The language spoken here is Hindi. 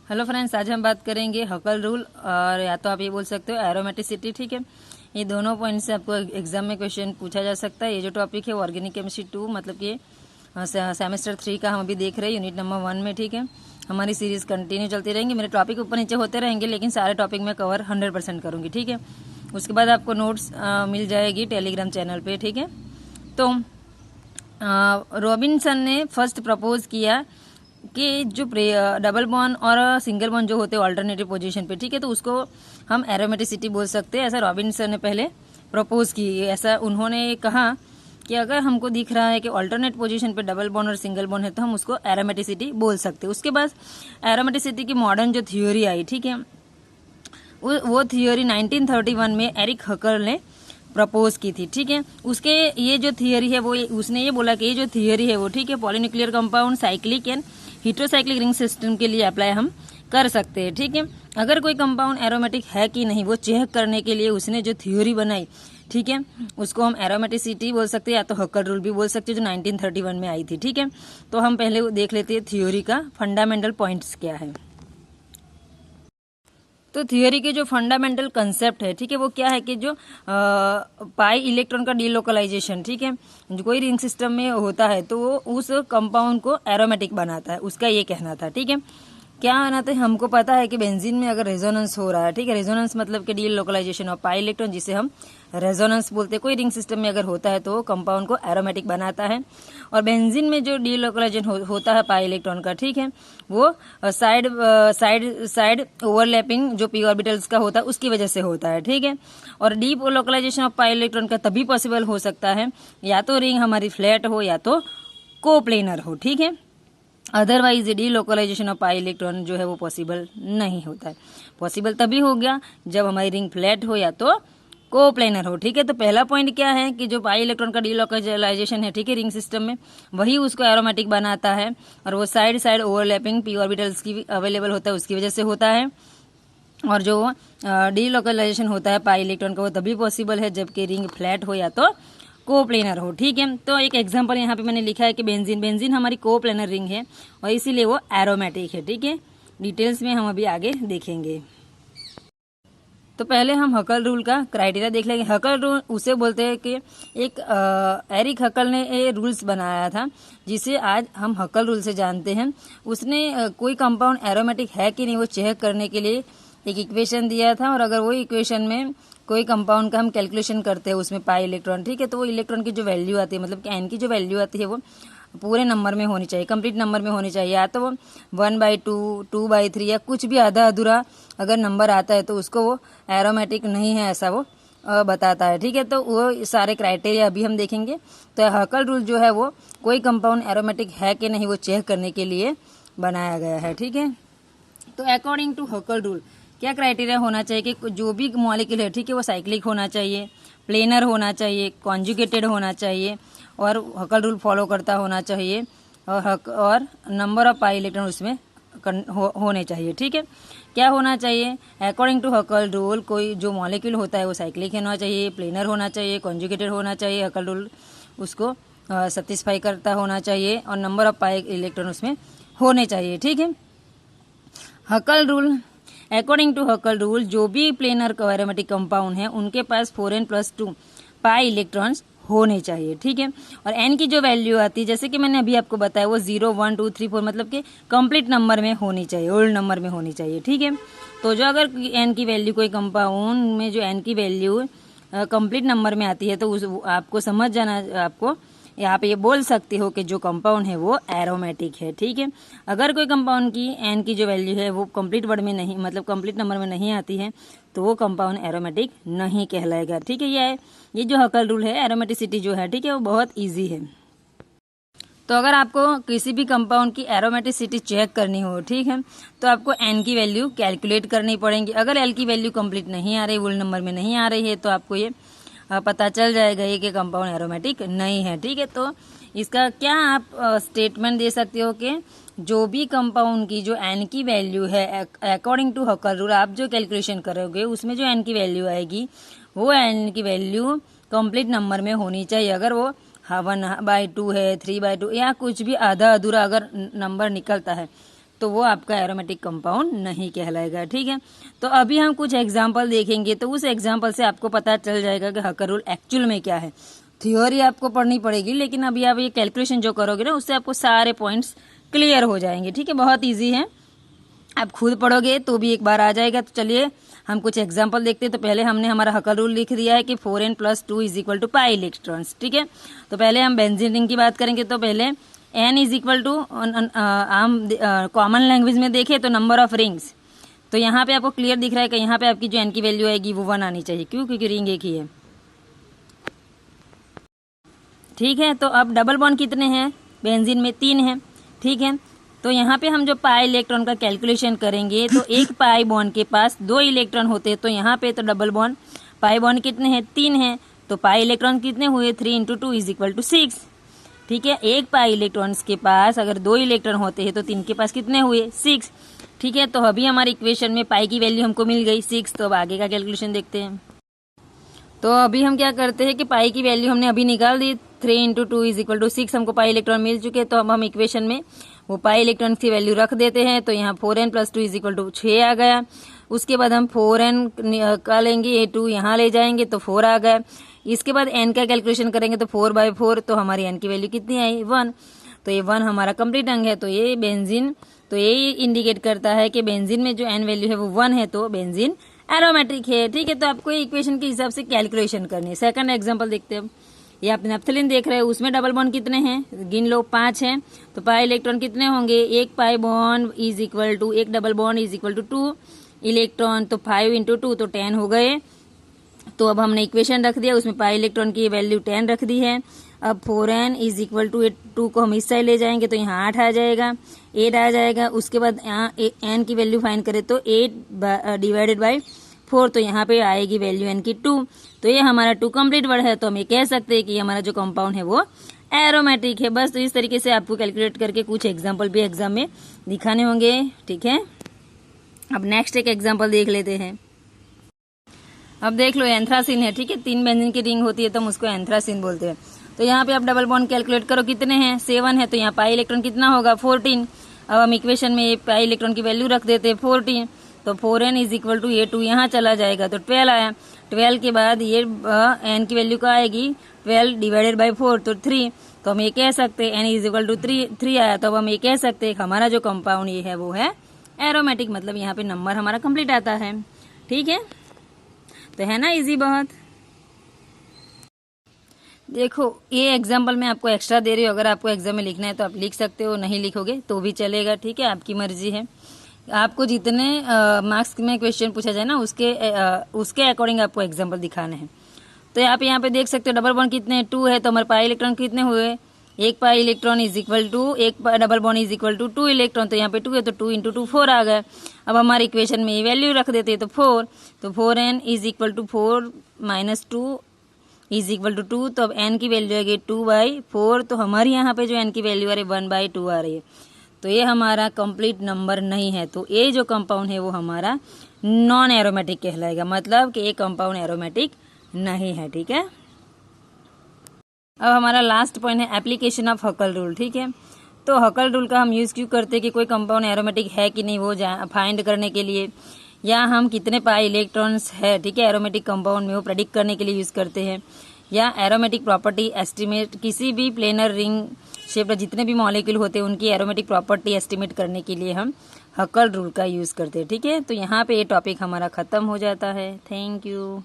हेलो फ्रेंड्स, आज हम बात करेंगे हकल रूल और या तो आप ये बोल सकते हो एरोमेटिसिटी। ठीक है, ये दोनों पॉइंट से आपको एग्जाम में क्वेश्चन पूछा जा सकता है। ये जो टॉपिक है वो ऑर्गेनिक केमिस्ट्री 2 मतलब कि सेमेस्टर 3 का हम अभी देख रहे हैं, यूनिट नंबर 1 में। ठीक है, हमारी सीरीज कंटिन्यू चलती रहेंगी, मेरे टॉपिक ऊपर नीचे होते रहेंगे, लेकिन सारे टॉपिक मैं कवर 100% करूँगी। ठीक है, उसके बाद आपको नोट्स मिल जाएगी टेलीग्राम चैनल पर। ठीक है, तो रॉबिन्सन ने फर्स्ट प्रपोज किया कि जो डबल बॉन्ड और सिंगल बॉन्ड जो होते हैं ऑल्टरनेटिव पोजीशन पे, ठीक है, तो उसको हम एरोमेटिसिटी बोल सकते हैं। ऐसा रॉबिन्सन ने पहले प्रपोज की। ऐसा उन्होंने कहा कि अगर हमको दिख रहा है कि ऑल्टरनेट पोजीशन पे डबल बॉन्ड और सिंगल बॉन्ड है तो हम उसको एरोमेटिसिटी बोल सकते हैं। उसके बाद एरोमेटिसिटी की मॉडर्न जो थ्योरी आई, ठीक है, वो थ्योरी 1931 में एरिक हकर ने प्रपोज की थी। ठीक है, उसके ये जो थियरी है वो उसने ये बोला कि ये जो थियरी है वो, ठीक है, polynuclear compound, cyclic and heterocyclic ring system के लिए अप्लाई हम कर सकते हैं। ठीक है, अगर कोई कंपाउंड एरोमेटिक है कि नहीं वो चेक करने के लिए उसने जो थ्योरी बनाई, ठीक है, उसको हम एरोमेटिसिटी बोल सकते हैं या तो हकर रूल भी बोल सकते हैं, जो 1931 में आई थी। ठीक है, तो हम पहले देख लेते हैं थ्योरी का फंडामेंटल पॉइंट्स क्या है। तो थियोरी के जो फंडामेंटल कंसेप्ट है, ठीक है, वो क्या है कि जो पाई इलेक्ट्रॉन का डीलोकलाइजेशन, ठीक है, जो कोई रिंग सिस्टम में होता है तो वो उस कंपाउंड को एरोमेटिक बनाता है, उसका ये कहना था। ठीक है, क्या बनाते हैं, हमको पता है कि बेंजीन में अगर रेजोनेंस हो रहा है, ठीक है, रेजोनेंस मतलब कि डीलोकलाइजेशन ऑफ पाई इलेक्ट्रॉन, जिसे हम रेजोनेंस बोलते हैं, कोई रिंग सिस्टम में अगर होता है तो वो कंपाउंड को एरोमेटिक बनाता है। और बेंजीन में जो डीलोकलाइजेशन होता है पाई इलेक्ट्रॉन का, ठीक है, वो साइड साइड साइड ओवरलैपिंग जो पी ऑर्बिटल्स का होता है उसकी वजह से होता है। ठीक है, और deep localisation of pi electron का तभी पॉसिबल हो सकता है या तो रिंग हमारी फ्लैट हो या तो कोप्लेनर हो। ठीक है, otherwise delocalisation of pi electron जो है वो पॉसिबल नहीं होता है। पॉसिबल तभी हो गया जब हमारी रिंग फ्लैट हो या तो कोप्लेनर हो। ठीक है, तो पहला पॉइंट क्या है कि जो पाई इलेक्ट्रॉन का डीलोकलाइजेशन है, ठीक है, रिंग सिस्टम में, वही उसको एरोमेटिक बनाता है। और वो side side overlapping P orbitals की अवेलेबल होता है, उसकी वजह से होता है। और जो डीलोकलाइजेशन होता है पाई इलेक्ट्रॉन का वो तभी पॉसिबल है जबकि रिंग फ्लैट हो या तो कोप्लेनर हो। ठीक है, तो एक एग्जांपल यहाँ पे मैंने लिखा है कि बेंजीन हमारी कोप्लेनर रिंग है और इसीलिए वो एरोमेटिक है। ठीक है, डिटेल्स में हम अभी आगे देखेंगे। तो पहले हम हकल रूल का क्राइटेरिया देख लेंगे। हकल रूल उसे बोलते हैं कि एक एरिक हकल ने ये रूल्स बनाया था जिसे आज हम हकल रूल से जानते हैं। उसने कोई कंपाउंड एरोमेटिक है कि नहीं वो चेक करने के लिए एक इक्वेशन दिया था, और अगर वो इक्वेशन में कोई कंपाउंड का हम कैलकुलेशन करते हैं उसमें पाई इलेक्ट्रॉन, ठीक है, तो वो इलेक्ट्रॉन की जो वैल्यू आती है, मतलब कि एन की जो वैल्यू आती है वो पूरे नंबर में होनी चाहिए, कंप्लीट नंबर में होनी चाहिए। या तो वो 1/2, 2/3 या कुछ भी आधा अधूरा अगर नंबर आता है तो उसको वो एरोमेटिक नहीं है ऐसा वो बताता है। ठीक है, तो वो सारे क्राइटेरिया अभी हम देखेंगे। तो हकल रूल जो है वो कोई कंपाउंड एरोमेटिक है कि नहीं वो चेक करने के लिए बनाया गया है। ठीक है, तो अकॉर्डिंग टू हकल रूल क्या क्राइटेरिया होना चाहिए कि जो भी मॉलिक्यूल है, ठीक है, वो साइक्लिक होना चाहिए, प्लेनर होना चाहिए, कॉन्जुगेटेड होना चाहिए और हकल रूल फॉलो करता होना चाहिए, और नंबर ऑफ पाई इलेक्ट्रॉन उसमें होने चाहिए। ठीक है, क्या होना चाहिए, अकॉर्डिंग टू हकल रूल कोई जो मॉलिक्यूल होता है वो साइक्लिक होना चाहिए, प्लेनर होना चाहिए, कॉन्जुगेटेड होना चाहिए, हकल रूल उसको सेटिस्फाई करता होना चाहिए और नंबर ऑफ पाई इलेक्ट्रॉन उसमें होने चाहिए। ठीक है, Huckel rule according to Huckel rule जो भी प्लेनर एरोमेटिक कंपाउंड है उनके पास 4n+2 पाई इलेक्ट्रॉन्स होने चाहिए। ठीक है, और एन की जो वैल्यू आती है जैसे कि मैंने अभी आपको बताया वो 0, 1, 2, 3, 4 मतलब कि कंप्लीट नंबर में होनी चाहिए, होल नंबर में होनी चाहिए। ठीक है, तो जो अगर एन की वैल्यू कोई कंपाउंड में जो एन की वैल्यू कंप्लीट नंबर में आती है तो आपको समझ जाना, आपको यहाँ पे ये बोल सकते हो कि जो कंपाउंड है वो एरोमेटिक है। ठीक है, अगर कोई कंपाउंड की एन की जो वैल्यू है वो कंप्लीट वर्ड में नहीं, मतलब कंप्लीट नंबर में नहीं आती है तो वो कंपाउंड एरोमेटिक नहीं कहलाएगा। ठीक है, ये जो हकल रूल है एरोमेटिसिटी जो है, ठीक है, वो बहुत ईजी है। तो अगर आपको किसी भी कंपाउंड की एरोमेटिसिटी चेक करनी हो, ठीक है, तो आपको एन की वैल्यू कैलकुलेट करनी पड़ेगी। अगर एल की वैल्यू कंप्लीट नहीं आ रही, वोल नंबर में नहीं आ रही है, तो आपको ये पता चल जाएगा ये कि कंपाउंड एरोमेटिक नहीं है। ठीक है, तो इसका क्या आप स्टेटमेंट दे सकते हो कि जो भी कंपाउंड की जो एन की वैल्यू है अकॉर्डिंग टू हकल रूल आप जो कैलकुलेशन करोगे उसमें जो एन की वैल्यू आएगी वो एन की वैल्यू कंप्लीट नंबर में होनी चाहिए। अगर वो 1/2 है, 3/2 या कुछ भी आधा अधूरा अगर नंबर निकलता है तो वो आपका एरोमेटिक कंपाउंड नहीं कहलाएगा। ठीक है, तो अभी हम कुछ एग्जाम्पल देखेंगे, तो उस एग्जाम्पल से आपको पता चल जाएगा कि हकर रूल एक्चुअल में क्या है। थ्योरी आपको पढ़नी पड़ेगी, लेकिन अभी आप ये कैलकुलेशन जो करोगे ना, उससे आपको सारे पॉइंट्स क्लियर हो जाएंगे। ठीक है, बहुत ईजी है, आप खुद पढ़ोगे तो भी एक बार आ जाएगा। तो चलिए हम कुछ एग्जाम्पल देखते हैं। तो पहले हमने हमारा हकर रूल लिख दिया है कि 4n+2 = पाई इलेक्ट्रॉन्स। ठीक है, तो पहले हम बेंजीन रिंग की बात करेंगे। तो पहले n हम कॉमन लैंग्वेज में देखें तो नंबर ऑफ रिंग्स। तो यहाँ पे आपको क्लियर दिख रहा है कि यहाँ पे आपकी जो n की वैल्यू आएगी वो 1 आनी चाहिए। क्यों? क्योंकि रिंग एक ही है। ठीक है, तो अब डबल बॉन्ड कितने हैं बेंजीन में? 3 है। ठीक है, तो यहाँ पे हम जो पाई इलेक्ट्रॉन का कैलकुलेशन करेंगे, तो एक पाई बॉन्ड के पास 2 इलेक्ट्रॉन होते हैं। तो यहाँ पे तो डबल बॉन्ड पाई बॉन्ड कितने हैं? 3 हैं। तो पाई इलेक्ट्रॉन कितने हुए? 3 × 2 = 6। ठीक है, एक पाई इलेक्ट्रॉन्स के पास अगर 2 इलेक्ट्रॉन होते हैं तो 3 के पास कितने हुए? 6। ठीक है, तो अभी हमारी इक्वेशन में पाई की वैल्यू हमको मिल गई 6। तो अब आगे का कैलकुलेशन देखते हैं। तो अभी हम क्या करते हैं कि पाई की वैल्यू हमने अभी निकाल दी, 3 × 2 = 6 हमको पाई इलेक्ट्रॉन मिल चुके हैं। तो अब हम इक्वेशन में वो पाई इलेक्ट्रॉन की वैल्यू रख देते हैं। तो यहाँ 4n+2 = 6 आ गया। उसके बाद हम 4n का लेंगे, ये 2 यहाँ ले जाएंगे तो 4 आ गया। इसके बाद n का कैलकुलेशन करेंगे तो 4/4, तो हमारी n की वैल्यू कितनी आई? 1। तो ये 1 हमारा कंप्लीट अंग है। तो ये बेंजीन, तो ये इंडिकेट करता है कि बेंजीन में जो n वैल्यू है वो 1 है, तो बेंजीन एरोमेटिक है। ठीक है, तो आपको इक्वेशन के हिसाब से कैलकुलेशन करनी है। सेकंड एग्जांपल देखते हैं। ये आप नैप्थलीन देख रहे हैं, उसमें डबल बॉन्ड कितने हैं? गिन लो, 5 हैं। तो पाई इलेक्ट्रॉन कितने होंगे? एक पाई बॉन्ड एक डबल बॉन्ड = 2 इलेक्ट्रॉन। तो 5 × 2 तो 10 हो गए। तो अब हमने इक्वेशन रख दिया, उसमें पाई इलेक्ट्रॉन की वैल्यू 10 रख दी है। अब 4n = 2 को हम इस साइड ले जाएंगे तो यहाँ 8 आ जाएगा, 8 आ जाएगा। उसके बाद यहाँ n की वैल्यू फाइंड करें तो 8/4, तो यहाँ पे आएगी वैल्यू n की 2। तो ये हमारा 2 कंप्लीट वर्ड है। तो हम ये कह सकते हैं कि हमारा जो कंपाउंड है वो एरोमेटिक है। बस तो इस तरीके से आपको कैलकुलेट करके कुछ एग्जाम्पल भी एग्जाम में दिखाने होंगे। ठीक है, अब नेक्स्ट एक एग्जाम्पल देख लेते हैं। अब देख लो, एंथ्रासिन है। ठीक है, 3 बेंजीन की रिंग होती है तो हम उसको एंथ्रासिन बोलते हैं। तो यहाँ पे आप डबल बॉन्ड कैलकुलेट करो, कितने हैं? 7 है। तो यहाँ पाई इलेक्ट्रॉन कितना होगा? 14। अब हम इक्वेशन में पाई इलेक्ट्रॉन की वैल्यू रख देते हैं 14। तो 4n = ये 2 यहाँ चला जाएगा तो 12 आया। 12 के बाद ये n की वैल्यू क्या आएगी? 12/4, तो 3। तो हम ये कह सकते हैं n = 3 आया। तो अब हम ये कह सकते हैं हमारा जो कंपाउंड ये है वो है एरोमेटिक, मतलब यहाँ पे नंबर हमारा कंप्लीट आता है। ठीक है, तो है ना इजी बहुत। देखो, ये एग्जाम्पल मैं आपको एक्स्ट्रा दे रही हूँ। अगर आपको एग्जाम में लिखना है तो आप लिख सकते हो, नहीं लिखोगे तो भी चलेगा। ठीक है, आपकी मर्जी है। आपको जितने मार्क्स में क्वेश्चन पूछा जाए ना, उसके अकॉर्डिंग आपको एग्जाम्पल दिखाने हैं। तो आप यहाँ पे देख सकते हो डबल बॉन्ड कितने? 2 है। तो हमारे पाई इलेक्ट्रॉन कितने हुए? एक पाई इलेक्ट्रॉन एक डबल बॉन्ड = 2 इलेक्ट्रॉन। तो यहाँ पे 2 है तो 2 × 2 4 आ गया। अब हमारी इक्वेशन में ये वैल्यू रख देते हैं तो 4। तो 4n = 4 - 2 = 2। तो अब n की वैल्यू आएगी 2/4। तो हमारी यहाँ पे जो n की वैल्यू आ रही है 1/2 आ रही है। तो ये हमारा कंप्लीट नंबर नहीं है। तो ये जो कंपाउंड है वो हमारा नॉन एरोमेटिक कहलाएगा, मतलब कि ये कंपाउंड एरोमेटिक नहीं है। ठीक है, अब हमारा लास्ट पॉइंट है एप्लीकेशन ऑफ हकल रूल। ठीक है, तो हकल रूल का हम यूज क्यों करते हैं कि कोई कंपाउंड एरोमेटिक है कि नहीं वो फाइंड करने के लिए, या हम कितने पाई इलेक्ट्रॉन्स है, ठीक है, एरोमेटिक कंपाउंड में वो प्रेडिक्ट करने के लिए यूज करते हैं, या एरोमेटिक प्रॉपर्टी एस्टिमेट, किसी भी प्लेनर रिंग शेप जितने भी मॉलिक्यूल होते हैं उनकी एरोमेटिक प्रॉपर्टी एस्टिमेट करने के लिए हम हकल रूल का यूज करते हैं। ठीक है, तो यहाँ पे ये टॉपिक हमारा खत्म हो जाता है। Thank you.